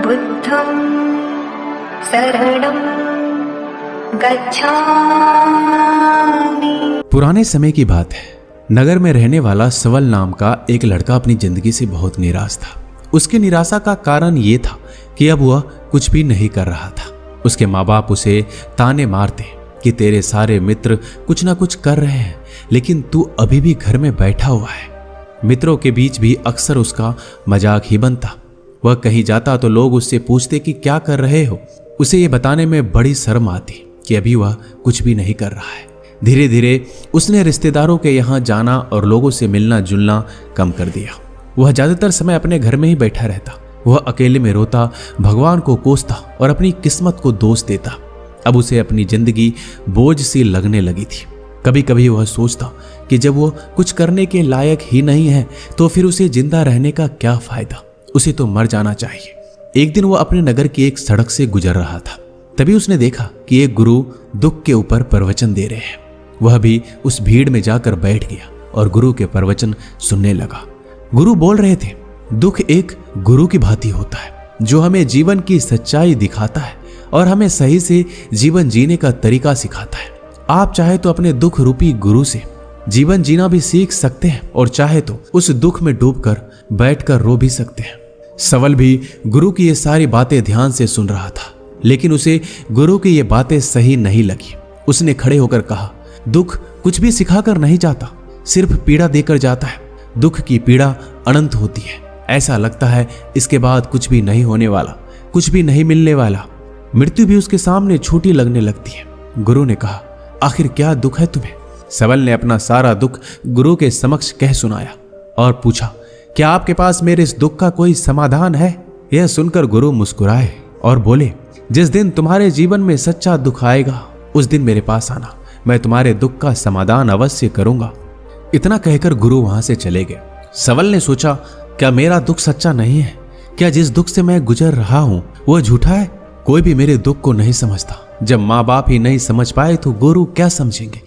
बुद्धं शरणं गच्छामि। पुराने समय की बात है। नगर में रहने वाला सवल नाम का एक लड़का अपनी जिंदगी से बहुत निराश था। उसकी निराशा का कारण ये था कि अब वह कुछ भी नहीं कर रहा था। उसके माँ बाप उसे ताने मारते कि तेरे सारे मित्र कुछ ना कुछ कर रहे हैं, लेकिन तू अभी भी घर में बैठा हुआ है। मित्रों के बीच भी अक्सर उसका मजाक ही बनता। वह कहीं जाता तो लोग उससे पूछते कि क्या कर रहे हो। उसे ये बताने में बड़ी शर्म आती कि अभी वह कुछ भी नहीं कर रहा है। धीरे धीरे उसने रिश्तेदारों के यहाँ जाना और लोगों से मिलना जुलना कम कर दिया। वह ज्यादातर समय अपने घर में ही बैठा रहता। वह अकेले में रोता, भगवान को कोसता और अपनी किस्मत को दोष देता। अब उसे अपनी जिंदगी बोझ सी लगने लगी थी। कभी कभी वह सोचता कि जब वो कुछ करने के लायक ही नहीं है तो फिर उसे जिंदा रहने का क्या फायदा, उसे तो मर जाना चाहिए। एक दिन वो अपने नगर की एक सड़क से गुजर रहा था। तभी उसने देखा कि एक गुरु दुख के ऊपर प्रवचन दे रहे हैं। वह भी उस भीड़ में जाकर बैठ गया और गुरु के प्रवचन सुनने लगा। गुरु बोल रहे थे, दुख एक गुरु की भांति होता है जो हमें जीवन की सच्चाई दिखाता है और हमें सही से जीवन जीने का तरीका सिखाता है। आप चाहे तो अपने दुख रूपी गुरु से जीवन जीना भी सीख सकते हैं और चाहे तो उस दुख में डूबकर बैठकर रो भी सकते हैं। सवल भी गुरु की ये सारी बातें ध्यान से सुन रहा था, लेकिन उसे गुरु की ये बातें सही नहीं लगी। उसने खड़े होकर कहा, दुख कुछ भी सिखाकर नहीं जाता, सिर्फ पीड़ा देकर जाता है। दुख की पीड़ा अनंत होती है। ऐसा लगता है इसके बाद कुछ भी नहीं होने वाला, कुछ भी नहीं मिलने वाला। मृत्यु भी उसके सामने छोटी लगने लगती है। गुरु ने कहा, आखिर क्या दुख है तुम्हें? सवल ने अपना सारा दुख गुरु के समक्ष कह सुनाया और पूछा, क्या आपके पास मेरे इस दुख का कोई समाधान है? यह सुनकर गुरु मुस्कुराए और बोले, जिस दिन तुम्हारे जीवन में सच्चा दुख आएगा उस दिन मेरे पास आना, मैं तुम्हारे दुख का समाधान अवश्य करूंगा। इतना कहकर गुरु वहां से चले गए। सवल ने सोचा, क्या मेरा दुख सच्चा नहीं है? क्या जिस दुख से मैं गुजर रहा हूं वह झूठा है? कोई भी मेरे दुख को नहीं समझता। जब माँ बाप ही नहीं समझ पाए तो गुरु क्या समझेंगे?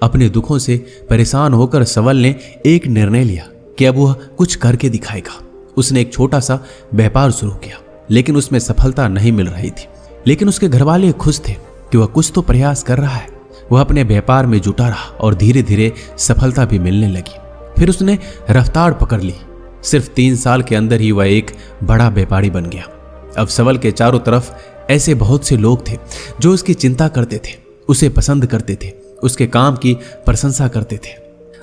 अपने दुखों से परेशान होकर सवल ने एक निर्णय लिया कि अब वह कुछ करके दिखाएगा। उसने एक छोटा सा व्यापार शुरू किया, लेकिन उसमें सफलता नहीं मिल रही थी। लेकिन उसके घरवाले खुश थे कि वह कुछ तो प्रयास कर रहा है। वह अपने व्यापार में जुटा रहा और धीरे धीरे सफलता भी मिलने लगी। फिर उसने रफ्तार पकड़ ली। सिर्फ 3 साल के अंदर ही वह एक बड़ा व्यापारी बन गया। अब सवल के चारों तरफ ऐसे बहुत से लोग थे जो उसकी चिंता करते थे, उसे पसंद करते थे, उसके काम की प्रशंसा करते थे।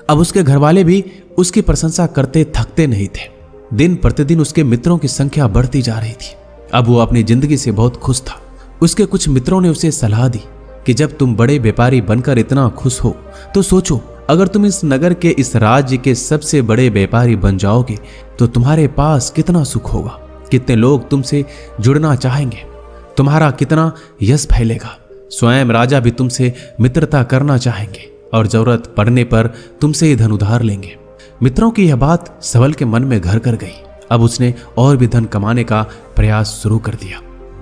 अब उसके घरवाले भी उसकी प्रशंसा करते थकते नहीं थे। दिन प्रतिदिन उसके मित्रों की संख्या बढ़ती जा रही थी। अब वो अपनी जिंदगी से बहुत खुश था। उसके कुछ मित्रों ने उसे सलाह दी कि जब तुम बड़े व्यापारी बनकर इतना खुश हो तो सोचो, अगर तुम इस नगर के, इस राज्य के सबसे बड़े व्यापारी बन जाओगे तो तुम्हारे पास कितना सुख होगा, कितने लोग तुमसे जुड़ना चाहेंगे, तुम्हारा कितना यश फैलेगा। स्वयं राजा भी तुमसे मित्रता करना चाहेंगे और जरूरत पड़ने पर तुमसे ही धन उधार लेंगे। मित्रों की यह बात सवल के मन में घर कर गई। अब उसने और भी धन कमाने का प्रयास शुरू कर दिया,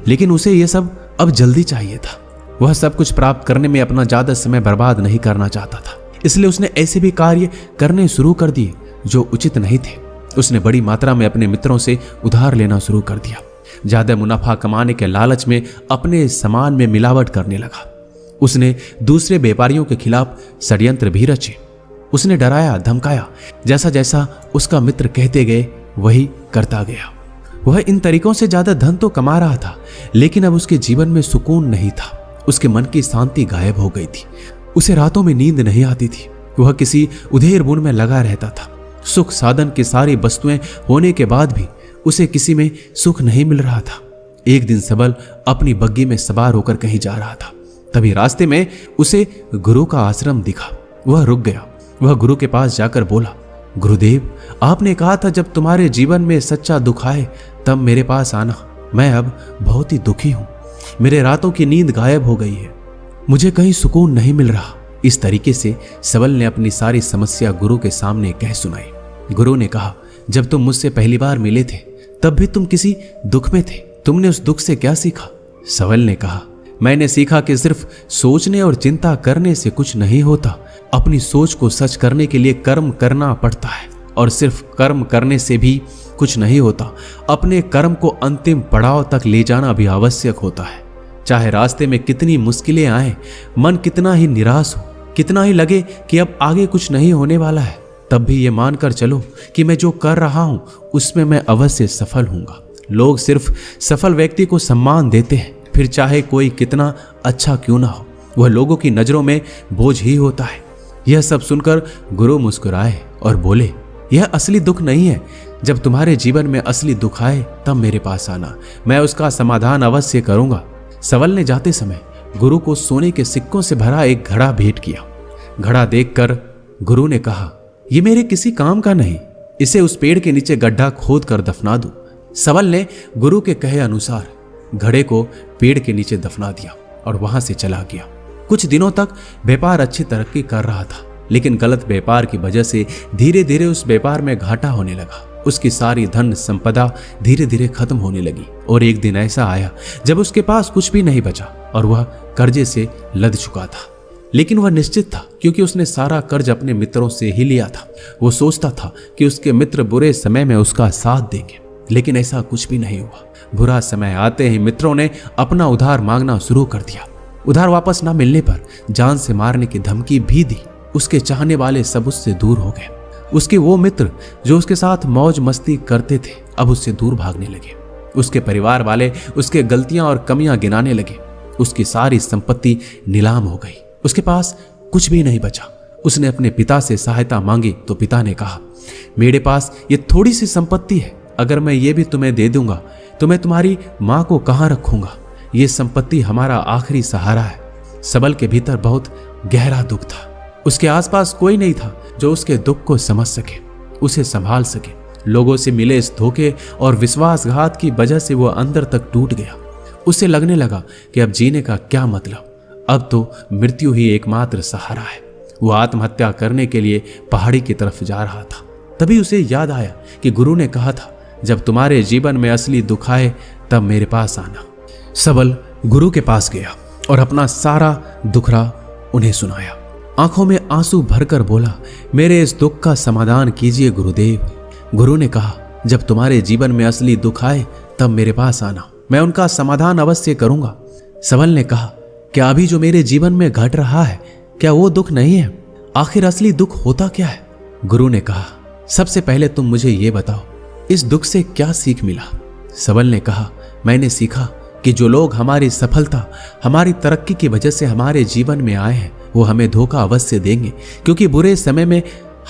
लेकिन उसे यह सब अब जल्दी चाहिए था। वह सब कुछ प्राप्त करने में अपना ज्यादा समय बर्बाद नहीं करना चाहता था। इसलिए उसने ऐसे भी कार्य करने शुरू कर दिए जो उचित नहीं थे। उसने बड़ी मात्रा में अपने मित्रों से उधार लेना शुरू कर दिया। ज्यादा मुनाफा कमाने के लालच में अपने सामान में मिलावट करने लगा। उसने दूसरे व्यापारियों के खिलाफ षड्यंत्र भी रचे। उसने डराया, धमकाया। जैसा जैसा उसका मित्र कहते गए वही करता गया। वह इन तरीकों से ज्यादा धन तो कमा रहा था, लेकिन अब उसके जीवन में सुकून नहीं था। उसके मन की शांति गायब हो गई थी। उसे रातों में नींद नहीं आती थी। वह किसी उधेड़ बुन में लगा रहता था। सुख साधन की सारी वस्तुएं होने के बाद भी उसे किसी में सुख नहीं मिल रहा था। एक दिन सबल अपनी बग्गी में सवार होकर कहीं जा रहा था। तभी रास्ते में उसे गुरु का आश्रम दिखा। वह रुक गया। वह गुरु के पास जाकर बोला, गुरुदेव, आपने कहा था जब तुम्हारे जीवन में सच्चा दुख आए तब मेरे पास आना। मैं अब बहुत ही दुखी हूं। मेरे रातों की नींद गायब हो गई है। मुझे कहीं सुकून नहीं मिल रहा। इस तरीके से सबल ने अपनी सारी समस्या गुरु के सामने कह सुनाई। गुरु ने कहा, जब तुम मुझसे पहली बार मिले थे तब भी तुम किसी दुख में थे। तुमने उस दुख से क्या सीखा? सबल ने कहा, मैंने सीखा कि सिर्फ सोचने और चिंता करने से कुछ नहीं होता। अपनी सोच को सच करने के लिए कर्म करना पड़ता है, और सिर्फ कर्म करने से भी कुछ नहीं होता, अपने कर्म को अंतिम पड़ाव तक ले जाना भी आवश्यक होता है। चाहे रास्ते में कितनी मुश्किलें आए, मन कितना ही निराश हो, कितना ही लगे कि अब आगे कुछ नहीं होने वाला है, तब भी ये मानकर चलो कि मैं जो कर रहा हूं उसमें मैं अवश्य सफल हूंगा। लोग सिर्फ सफल व्यक्ति को सम्मान देते हैं, फिर चाहे कोई कितना अच्छा क्यों ना हो, वह लोगों की नजरों में बोझ ही होता है। यह सब सुनकर गुरु मुस्कुराए और बोले, यह असली दुख नहीं है। जब तुम्हारे जीवन में असली दुख आए तब मेरे पास आना, मैं उसका समाधान अवश्य करूंगा। सवल ने जाते समय गुरु को सोने के सिक्कों से भरा एक घड़ा भेंट किया। घड़ा देखकर गुरु ने कहा, यह मेरे किसी काम का नहीं, इसे उस पेड़ के नीचे गड्ढा खोद कर दफना दो। सवल ने गुरु के कहे अनुसार घड़े को पेड़ के नीचे दफना दिया और वहां से चला गया। कुछ दिनों तक व्यापार अच्छी तरक्की कर रहा था, लेकिन गलत व्यापार की वजह से धीरे धीरे उस व्यापार में घाटा होने लगा। उसकी सारी धन संपदा धीरे धीरे खत्म होने लगी और एक दिन ऐसा आया जब उसके पास कुछ भी नहीं बचा और वह कर्जे से लद चुका था। लेकिन वह निश्चित था, क्योंकि उसने सारा कर्ज अपने मित्रों से ही लिया था। वो सोचता था कि उसके मित्र बुरे समय में उसका साथ देंगे, लेकिन ऐसा कुछ भी नहीं हुआ। बुरा समय आते ही मित्रों ने अपना उधार मांगना शुरू कर दिया। उधार वापस ना मिलने पर जान से मारने की धमकी भी दी। उसके चाहने वाले सब उससे दूर हो गए। उसके वो मित्र जो उसके साथ मौज मस्ती करते थे अब उससे दूर भागने लगे। उसके परिवार वाले उसके गलतियां और कमियां गिनाने लगे। उसकी सारी संपत्ति नीलाम हो गई, उसके पास कुछ भी नहीं बचा। उसने अपने पिता से सहायता मांगी तो पिता ने कहा, मेरे पास ये थोड़ी सी संपत्ति है, अगर मैं ये भी तुम्हें दे दूंगा तो मैं तुम्हारी माँ को कहाँ रखूंगा। ये संपत्ति हमारा आखिरी सहारा है। सबल के भीतर बहुत गहरा दुख था। उसके आसपास कोई नहीं था जो उसके दुख को समझ सके, उसे संभाल सके। लोगों से मिले इस धोखे और विश्वासघात की वजह से वो अंदर तक टूट गया। उसे लगने लगा कि अब जीने का क्या मतलब, अब तो मृत्यु ही एकमात्र सहारा है। वो आत्महत्या करने के लिए पहाड़ी की तरफ जा रहा था। तभी उसे याद आया कि गुरु ने कहा था, जब तुम्हारे जीवन में असली दुख आए तब मेरे पास आना। सबल गुरु के पास गया और अपना सारा दुखड़ा उन्हें सुनाया। आंखों में आंसू भरकर बोला, मेरे इस दुख का समाधान कीजिए गुरुदेव। गुरु ने कहा, जब तुम्हारे जीवन में असली दुख आए तब मेरे पास आना, मैं उनका समाधान अवश्य करूंगा। सबल ने कहा, क्या अभी जो मेरे जीवन में घट रहा है क्या वो दुख नहीं है? आखिर असली दुख होता क्या है? गुरु ने कहा, सबसे पहले तुम मुझे ये बताओ, इस दुख से क्या सीख मिला? सबल ने कहा, मैंने सीखा कि जो लोग हमारी सफलता, हमारी तरक्की की वजह से हमारे जीवन में आए हैं वो हमें धोखा अवश्य देंगे, क्योंकि बुरे समय में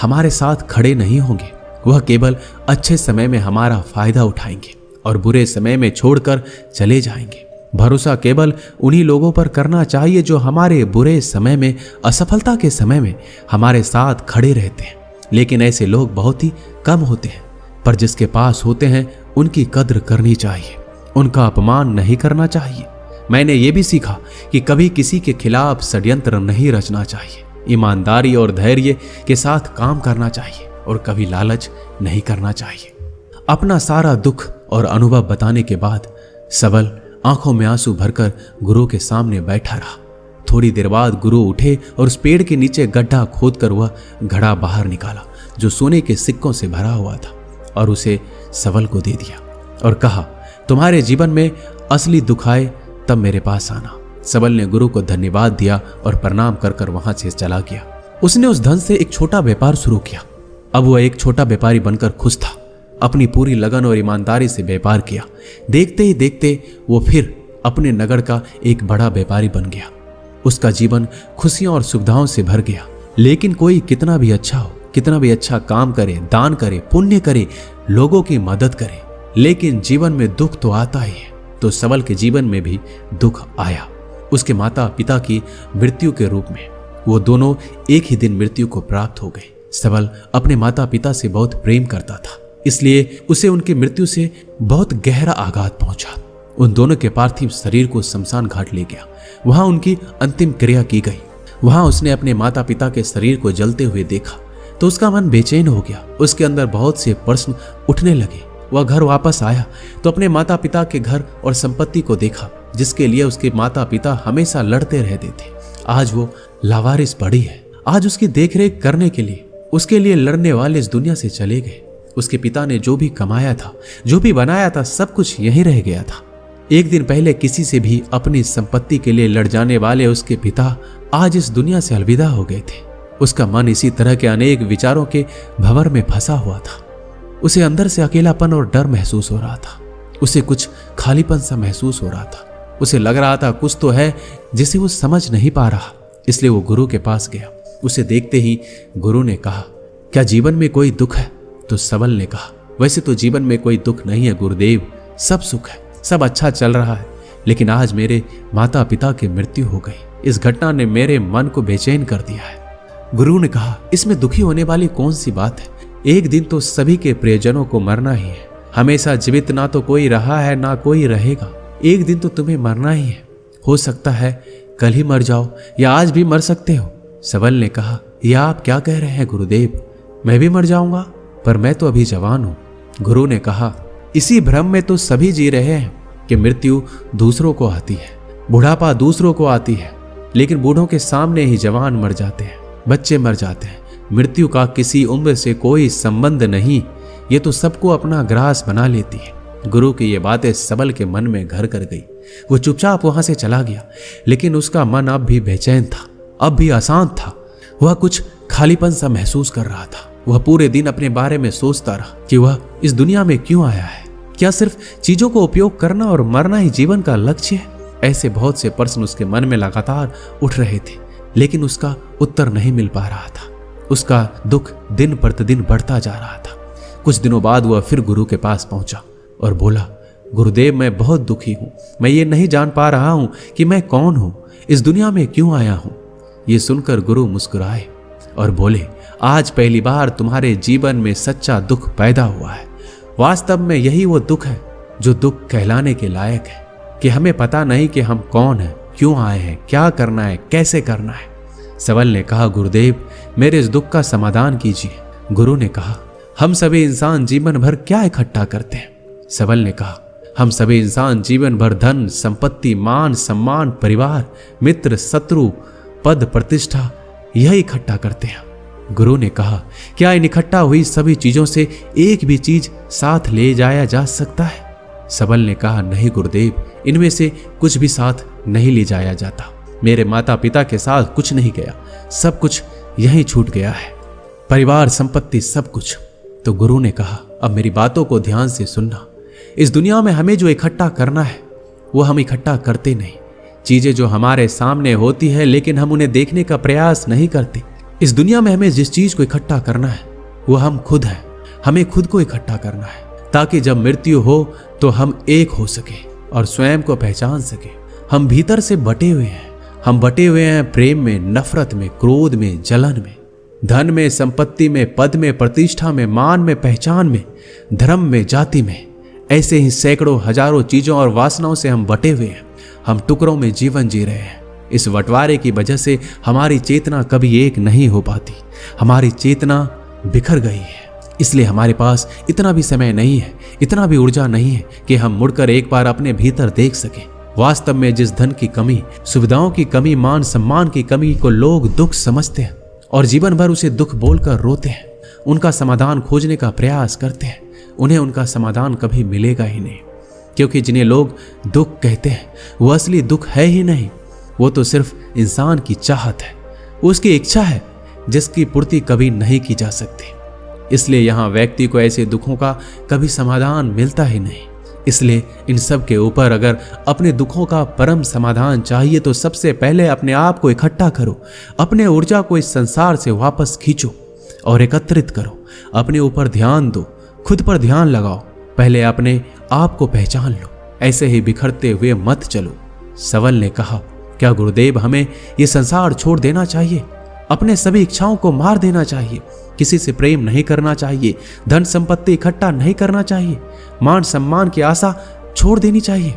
हमारे साथ खड़े नहीं होंगे। वह केवल अच्छे समय में हमारा फायदा उठाएंगे और बुरे समय में छोड़कर चले जाएंगे। भरोसा केवल उन्हीं लोगों पर करना चाहिए जो हमारे बुरे समय में, असफलता के समय में हमारे साथ खड़े रहते हैं। लेकिन ऐसे लोग बहुत ही कम होते हैं, पर जिसके पास होते हैं उनकी कद्र करनी चाहिए, उनका अपमान नहीं करना चाहिए। मैंने ये भी सीखा कि कभी किसी के खिलाफ षड्यंत्र नहीं रचना चाहिए, ईमानदारी और धैर्य के साथ काम करना चाहिए और कभी लालच नहीं करना चाहिए। अपना सारा दुख और अनुभव बताने के बाद सबल आंखों में आंसू भरकर गुरु के सामने बैठा रहा। थोड़ी देर बाद गुरु उठे और उस पेड़ के नीचे गड्ढा खोदकर वह घड़ा बाहर निकाला जो सोने के सिक्कों से भरा हुआ था और उसे सबल को दे दिया और कहा, तुम्हारे जीवन में असली दुख आए तब मेरे पास आना। सबल ने गुरु को धन्यवाद दिया और प्रणाम कर वहां से चला गया। उसने उस धन से एक छोटा व्यापार शुरू किया। अब वह एक छोटा व्यापारी बनकर खुश था। अपनी पूरी लगन और ईमानदारी से व्यापार किया। देखते ही देखते वो फिर अपने नगर का एक बड़ा व्यापारी बन गया। उसका जीवन खुशियों और सुविधाओं से भर गया। लेकिन कोई कितना भी अच्छा हो, कितना भी अच्छा काम करे, दान करे, पुण्य करे, लोगों की मदद करे, लेकिन जीवन में दुख तो आता ही है। तो सबल के जीवन में भी दुख आया। उसके माता पिता की मृत्यु के रूप में। वो दोनों एक ही दिन मृत्यु को प्राप्त हो गए। सबल अपने माता पिता से बहुत प्रेम करता था, इसलिए उसे उनकी मृत्यु से बहुत गहरा आघात पहुंचा। उन दोनों के पार्थिव शरीर को शमशान घाट ले गया। वहां उनकी अंतिम क्रिया की गई। वहां उसने अपने माता पिता के शरीर को जलते हुए देखा तो उसका मन बेचैन हो गया। उसके अंदर बहुत से प्रश्न उठने लगे। वह घर वापस आया तो अपने माता पिता के घर और संपत्ति को देखा जिसके लिए उसके माता पिता हमेशा लड़ते रहते थे। आज वो लावारिस पड़ी है। आज उसकी देखरेख करने के लिए उसके लिए लड़ने वाले इस दुनिया से चले गए। उसके पिता ने जो भी कमाया था, जो भी बनाया था, सब कुछ यहीं रह गया था। एक दिन पहले किसी से भी अपनी संपत्ति के लिए लड़ जाने वाले उसके पिता आज इस दुनिया से अलविदा हो गए थे। उसका मन इसी तरह के अनेक विचारों के भंवर में फंसा हुआ था। उसे अंदर से अकेलापन और डर महसूस हो रहा था। उसे कुछ खालीपन सा महसूस हो रहा था। उसे लग रहा था कुछ तो है जिसे वो समझ नहीं पा रहा। इसलिए वो गुरु के पास गया। उसे देखते ही गुरु ने कहा, क्या जीवन में कोई दुख है? तो सबल ने कहा, वैसे तो जीवन में कोई दुख नहीं है गुरुदेव, सब सुख है, सब अच्छा चल रहा है। लेकिन आज मेरे माता पिता की मृत्यु हो गई। इस घटना ने मेरे मन को बेचैन कर दिया है। गुरु ने कहा, इसमें दुखी होने वाली कौन सी बात है? एक दिन तो सभी के प्रियजनों को मरना ही है। हमेशा जीवित ना तो कोई रहा है ना कोई रहेगा। एक दिन तो तुम्हें मरना ही है। हो सकता है कल ही मर जाओ या आज भी मर सकते हो। सबल ने कहा, यह आप क्या कह रहे हैं गुरुदेव? मैं भी मर जाऊंगा? पर मैं तो अभी जवान हूं। गुरु ने कहा, इसी भ्रम में तो सभी जी रहे हैं कि मृत्यु दूसरों को आती है, बुढ़ापा दूसरों को आती है, लेकिन बूढ़ों के सामने ही जवान मर जाते हैं, बच्चे मर जाते हैं। मृत्यु का किसी उम्र से कोई संबंध नहीं, ये तो सबको अपना ग्रास बना लेती है। गुरु की ये बातें सबल के मन में घर कर गई। वो चुपचाप वहां से चला गया, लेकिन उसका मन अब भी बेचैन था, अब भी अशांत था। वह कुछ खालीपन सा महसूस कर रहा था। वह पूरे दिन अपने बारे में सोचता रहा कि वह इस दुनिया में क्यों आया है। क्या सिर्फ चीजों को उपयोग करना और मरना ही जीवन का लक्ष्य है? ऐसे बहुत से प्रश्न उसके मन में लगातार उठ रहे थे, लेकिन उसका उत्तर नहीं मिल पा रहा था। उसका दुख दिन प्रतिदिन बढ़ता जा रहा था। कुछ दिनों बाद वह फिर गुरु के पास पहुंचा और बोला, गुरुदेव, मैं बहुत दुखी हूं। मैं ये नहीं जान पा रहा हूं कि मैं कौन हूं, इस दुनिया में क्यों आया हूं। ये सुनकर गुरु मुस्कुराए और बोले, आज पहली बार तुम्हारे जीवन में सच्चा दुख पैदा हुआ है। वास्तव में यही वो दुख है जो दुख कहलाने के लायक है, कि हमें पता नहीं कि हम कौन हैं, क्यों आए हैं, क्या करना है, कैसे करना है। सबल ने कहा, गुरुदेव, मेरे इस दुख का समाधान कीजिए। गुरु ने कहा, हम सभी इंसान जीवन भर क्या इकट्ठा करते हैं? सबल ने कहा, हम सभी इंसान जीवन भर धन, संपत्ति, मान, सम्मान, परिवार, मित्र, शत्रु, पद, प्रतिष्ठा, यही इकट्ठा करते हैं। गुरु ने कहा, क्या इन इकट्ठा हुई सभी चीजों से एक भी चीज साथ ले जाया जा सकता है? सबल ने कहा, नहीं गुरुदेव, इनमें से कुछ भी साथ नहीं ले जाया जाता। मेरे माता पिता के साथ कुछ नहीं गया, सब कुछ यहीं छूट गया है, परिवार, संपत्ति, सब कुछ। तो गुरु ने कहा, अब मेरी बातों को ध्यान से सुनना। इस दुनिया में हमें जो इकट्ठा करना है वो हम इकट्ठा करते नहीं। चीजें जो हमारे सामने होती है लेकिन हम उन्हें देखने का प्रयास नहीं करते। इस दुनिया में हमें जिस चीज को इकट्ठा करना है वो हम खुद हैं। हमें खुद को इकट्ठा करना है ताकि जब मृत्यु हो तो हम एक हो सके और स्वयं को पहचान सके। हम भीतर से बटे हुए हैं। हम बटे हुए हैं प्रेम में, नफरत में, क्रोध में, जलन में, धन में, संपत्ति में, पद में, प्रतिष्ठा में, मान में, पहचान में, धर्म में, जाति में। ऐसे ही सैकड़ों हजारों चीजों और वासनाओं से हम बटे हुए हैं। हम टुकड़ों में जीवन जी रहे हैं। इस बंटवारे की वजह से हमारी चेतना कभी एक नहीं हो पाती। हमारी चेतना बिखर गई है। इसलिए हमारे पास इतना भी समय नहीं है, इतना भी ऊर्जा नहीं है कि हम मुड़कर एक बार अपने भीतर देख सकें। वास्तव में जिस धन की कमी, सुविधाओं की कमी, मान सम्मान की कमी को लोग दुख समझते हैं और जीवन भर उसे दुख बोलकर रोते हैं, उनका समाधान खोजने का प्रयास करते हैं, उन्हें उनका समाधान कभी मिलेगा ही नहीं। क्योंकि जिन्हें लोग दुख कहते हैं वो असली दुख है ही नहीं। वो तो सिर्फ इंसान की चाहत है, उसकी इच्छा है जिसकी पूर्ति कभी नहीं की जा सकती। इसलिए यहाँ व्यक्ति को ऐसे दुखों का कभी समाधान मिलता ही नहीं। इसलिए इन सब के ऊपर अगर अपने दुखों का परम समाधान चाहिए तो सबसे पहले अपने आप को इकट्ठा करो। अपने ऊर्जा को इस संसार से वापस खींचो और एकत्रित करो। अपने ऊपर ध्यान दो, खुद पर ध्यान लगाओ। पहले अपने आप को पहचान लो, ऐसे ही बिखरते हुए मत चलो। सबल ने कहा, क्या गुरुदेव, हमें ये संसार छोड़ देना चाहिए? अपने सभी इच्छाओं को मार देना चाहिए? किसी से प्रेम नहीं करना चाहिए? धन संपत्ति इकट्ठा नहीं करना चाहिए? मान सम्मान की आशा छोड़ देनी चाहिए?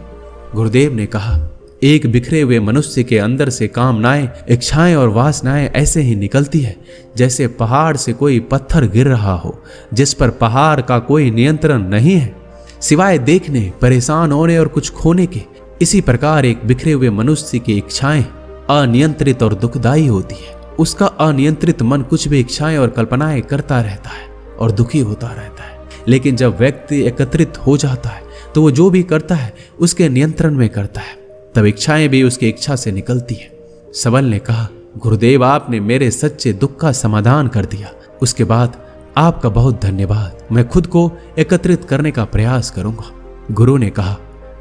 गुरुदेव ने कहा, एक बिखरे हुए मनुष्य के अंदर से कामनाएं, इच्छाएं और वासनाएं ऐसे ही निकलती है जैसे पहाड़ से कोई पत्थर गिर रहा हो, जिस पर पहाड़ का कोई नियंत्रण नहीं है सिवाय देखने, परेशान होने और कुछ खोने के। इसी प्रकार एक बिखरे हुए मनुष्य की इच्छाएं अनियंत्रित और दुखदायी होती है। उसका अनियंत्रित मन कुछ भी इच्छाएं और कल्पनाएं करता रहता है और दुखी होता रहता है। लेकिन जब व्यक्ति एकत्रित हो जाता है तो वो जो भी करता है उसके नियंत्रण में करता है, तब इच्छाएं भी उसकी इच्छा से निकलती है। सबल ने कहा, गुरुदेव आपने मेरे सच्चे दुख का समाधान कर दिया, उसके बाद आपका बहुत धन्यवाद। मैं खुद को एकत्रित करने का प्रयास करूंगा। गुरु ने कहा,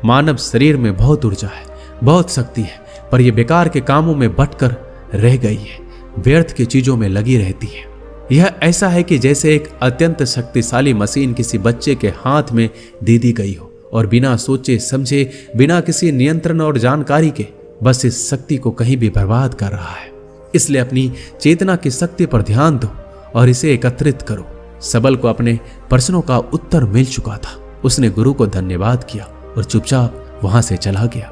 मानव शरीर में बहुत ऊर्जा है, बहुत शक्ति है, पर यह बेकार के कामों में बटकर रह गई है, व्यर्थ की चीजों में लगी रहती है। यह ऐसा है कि जैसे एक अत्यंत शक्तिशाली मशीन किसी बच्चे के हाथ में दे दी गई हो और बिना सोचे समझे, बिना किसी नियंत्रण और जानकारी के बस इस शक्ति को कहीं भी बर्बाद कर रहा है। इसलिए अपनी चेतना की शक्ति पर ध्यान दो और इसे एकत्रित करो। सबल को अपने प्रश्नों का उत्तर मिल चुका था। उसने गुरु को धन्यवाद किया और चुपचाप वहां से चला गया।